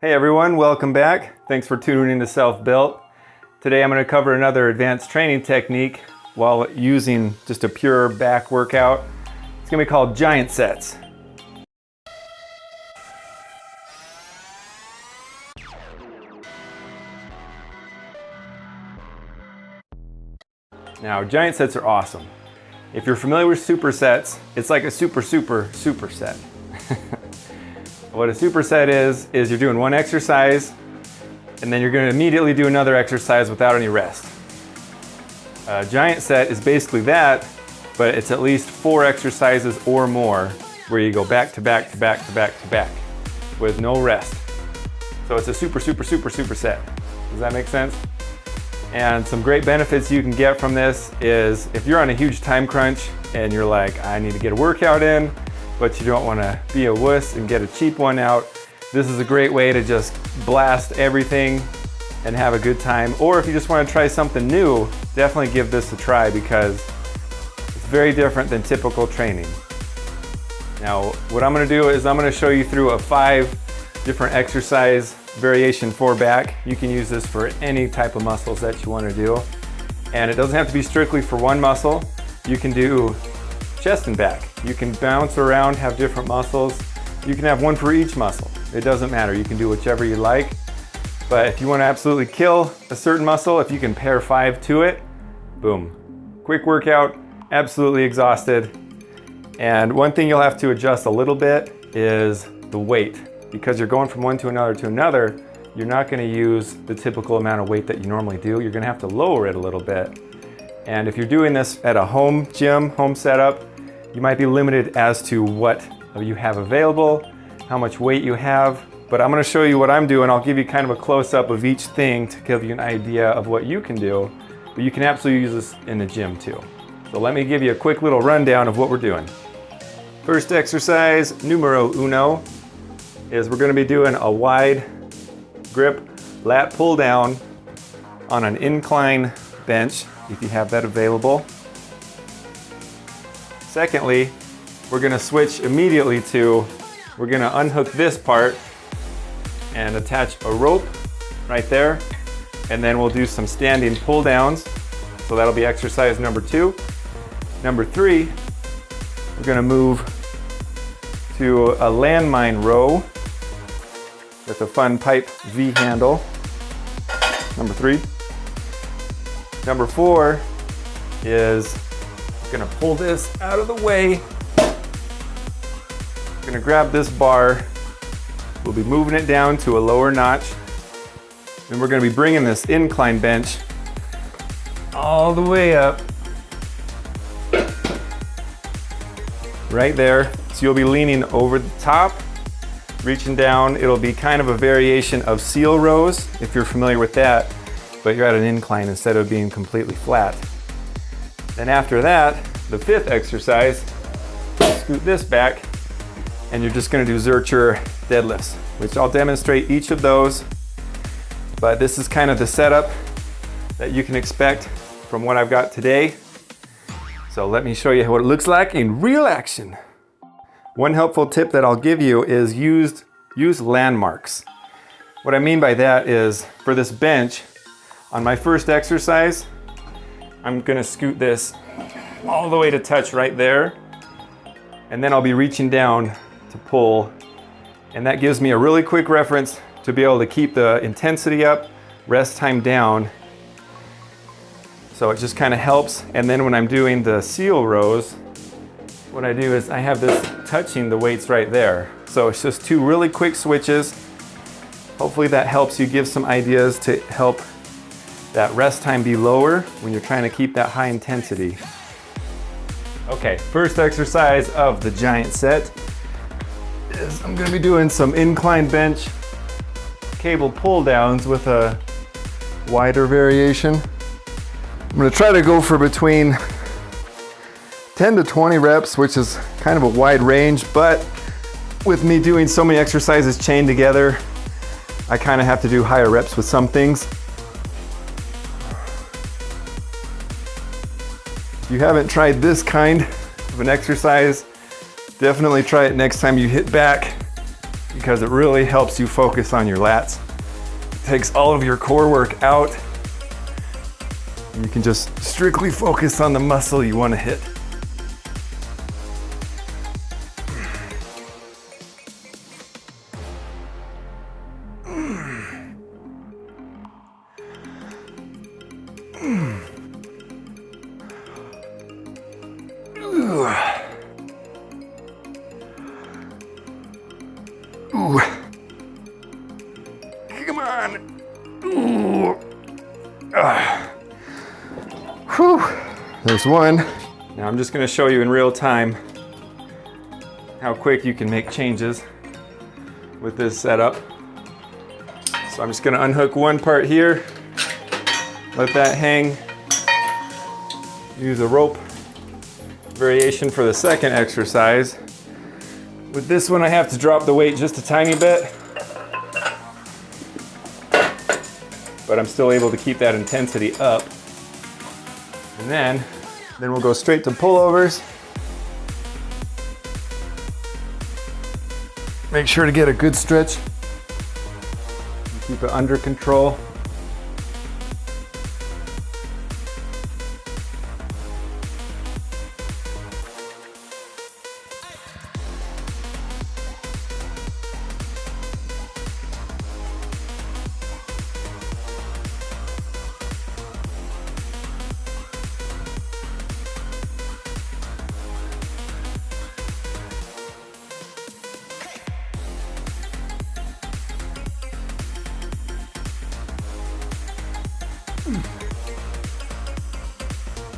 Hey everyone, welcome back. Thanks for tuning in to Self-Built. Today I'm going to cover another advanced training technique while using just a pure back workout. It's going to be called giant sets. Now, giant sets are awesome. If you're familiar with supersets, it's like a superset. What a superset is you're doing one exercise and then you're going to immediately do another exercise without any rest. A giant set is basically that, but it's at least 4 exercises or more where you go back to back to back to back to back with no rest. So it's a superset. Does that make sense? And some great benefits you can get from this is if you're on a huge time crunch and you're like, I need to get a workout in, but you don't want to be a wuss and get a cheap one out, this is a great way to just blast everything and have a good time. Or if you just want to try something new, definitely give this a try because it's very different than typical training. Now, what I'm going to do is I'm going to show you through a 5 different exercise variation for back. You can use this for any type of muscles that you want to do. And it doesn't have to be strictly for one muscle. You can do chest and back. You can bounce around, have different muscles. You can have one for each muscle. It doesn't matter. You can do whichever you like. But if you want to absolutely kill a certain muscle, if you can pair 5 to it, boom. Quick workout, absolutely exhausted. And one thing you'll have to adjust a little bit is the weight. Because you're going from one to another, you're not going to use the typical amount of weight that you normally do. You're going to have to lower it a little bit. And if you're doing this at a home gym, home setup, you might be limited as to what you have available, how much weight you have. But I'm going to show you what I'm doing. I'll give you kind of a close-up of each thing to give you an idea of what you can do. But you can absolutely use this in the gym too. So let me give you a quick little rundown of what we're doing. First exercise, numero uno, is we're going to be doing a wide grip lat pull down on an incline bench if you have that available. Secondly, we're going to switch immediately to, we're going to unhook this part and attach a rope right there, and then we'll do some standing pull downs. So that'll be exercise number 2. Number 3, we're going to move to a landmine row with a fun pipe V handle. Number 3. Number 4 is gonna pull this out of the way. Gonna grab this bar. We'll be moving it down to a lower notch. And we're gonna be bringing this incline bench all the way up. Right there. So you'll be leaning over the top, reaching down. It'll be kind of a variation of seal rows, if you're familiar with that, but you're at an incline instead of being completely flat. Then after that, the 5th exercise, scoot this back, and you're just gonna do Zercher deadlifts, which I'll demonstrate each of those, but this is kind of the setup that you can expect from what I've got today. So let me show you what it looks like in real action. One helpful tip that I'll give you is use landmarks. What I mean by that is for this bench, on my first exercise, I'm gonna scoot this all the way to touch right there, and then I'll be reaching down to pull, and that gives me a really quick reference to be able to keep the intensity up, rest time down. So it just kind of helps. And then when I'm doing the seal rows, what I do is I have this touching the weights right there. So it's just 2 really quick switches. Hopefully that helps you give some ideas to help that rest time be lower when you're trying to keep that high intensity. Okay, first exercise of the giant set is I'm gonna be doing some incline bench cable pull downs with a wider variation. I'm gonna try to go for between 10 to 20 reps, which is kind of a wide range, but with me doing so many exercises chained together, I kind of have to do higher reps with some things. If you haven't tried this kind of an exercise, definitely try it next time you hit back. because it really helps you focus on your lats. It takes all of your core work out, and you can just strictly focus on the muscle you want to hit. Ooh. Come on. Ooh. Whew. There's one. Now I'm just going to show you in real time how quick you can make changes with this setup. So I'm just going to unhook one part here, let that hang, use a rope variation for the second exercise. With this one, I have to drop the weight just a tiny bit, but I'm still able to keep that intensity up. And then we'll go straight to pullovers. Make sure to get a good stretch. Keep it under control.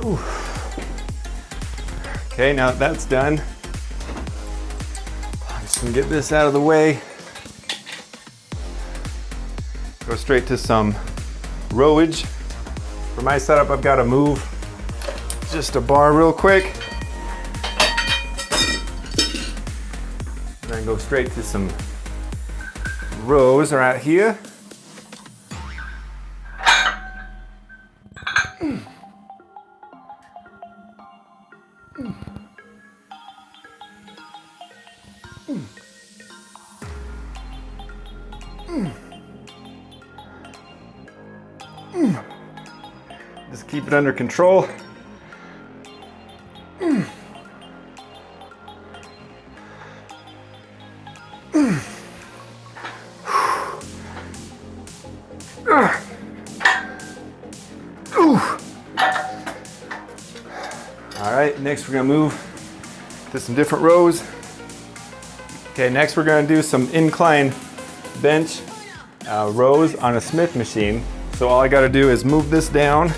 Ooh. Okay, now that that's done, I'm just gonna get this out of the way. Go straight to some rowage. For my setup, I've got to move just a bar real quick. And then go straight to some rows right here. Just keep it under control. All right, next we're gonna move to some different rows. Okay, next we're gonna do some incline bench rows on a Smith machine. So all I gotta do is move this down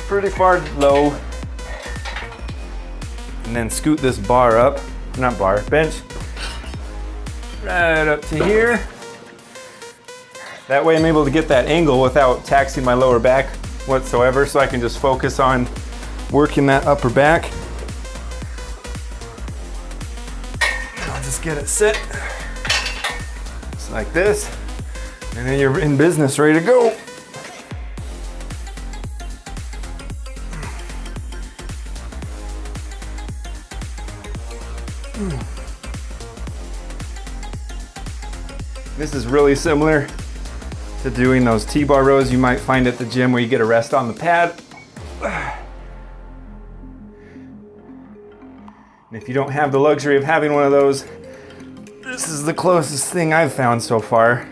pretty far low, and then scoot this bar up, not bar, bench, right up to here. That way I'm able to get that angle without taxing my lower back whatsoever, so I can just focus on working that upper back. I'll just get it set, just like this, and then you're in business, ready to go. This is really similar to doing those T-bar rows you might find at the gym where you get a rest on the pad. And if you don't have the luxury of having one of those, this is the closest thing I've found so far.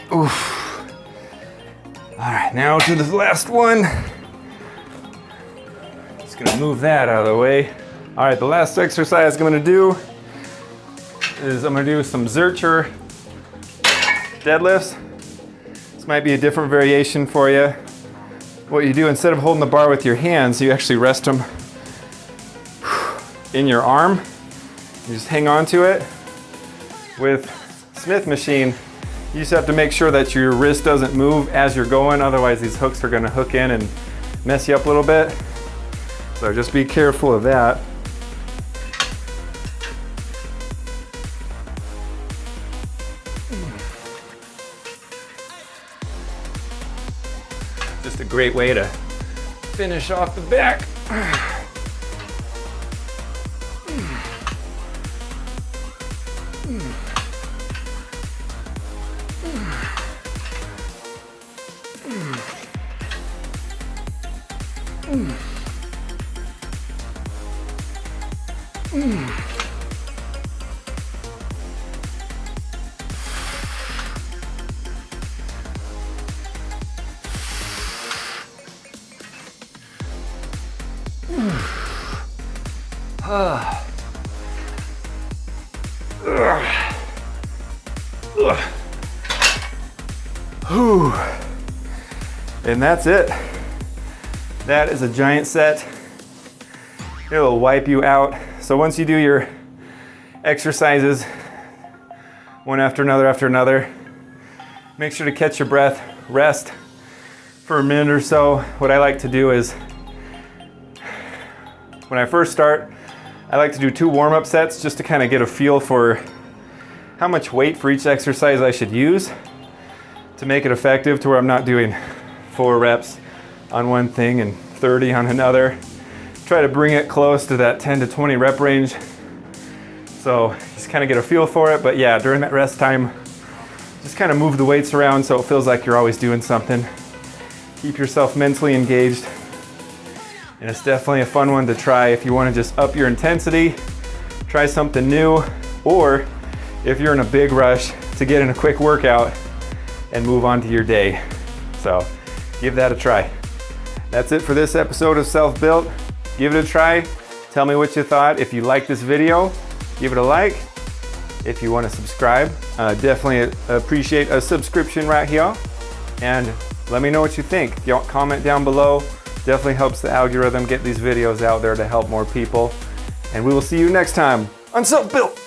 Oof. All right, now to the last one. Just gonna move that out of the way. All right, the last exercise I'm gonna do is I'm gonna do some Zercher deadlifts. This might be a different variation for you. What you do, instead of holding the bar with your hands, you actually rest them in your arm. You just hang on to it. With Smith machine, you just have to make sure that your wrist doesn't move as you're going, otherwise these hooks are gonna hook in and mess you up a little bit. So just be careful of that. Just a great way to finish off the back. And that's it. That is a giant set. It'll wipe you out. So once you do your exercises, one after another, make sure to catch your breath, rest for a minute or so. What I like to do is, when I first start, I like to do 2 warm-up sets just to kind of get a feel for how much weight for each exercise I should use to make it effective, to where I'm not doing 4 reps on one thing and 30 on another. Try to bring it close to that 10 to 20 rep range. So just kind of get a feel for it. But yeah, during that rest time, just kind of move the weights around so it feels like you're always doing something. Keep yourself mentally engaged. And it's definitely a fun one to try if you want to just up your intensity, try something new, or if you're in a big rush to get in a quick workout and move on to your day. So give that a try. That's it for this episode of Self Built. Give it a try. Tell me what you thought. If you like this video, give it a like. If you want to subscribe, definitely appreciate a subscription right here. And let me know what you think. Comment down below. Definitely helps the algorithm get these videos out there to help more people. And we will see you next time on Self Built.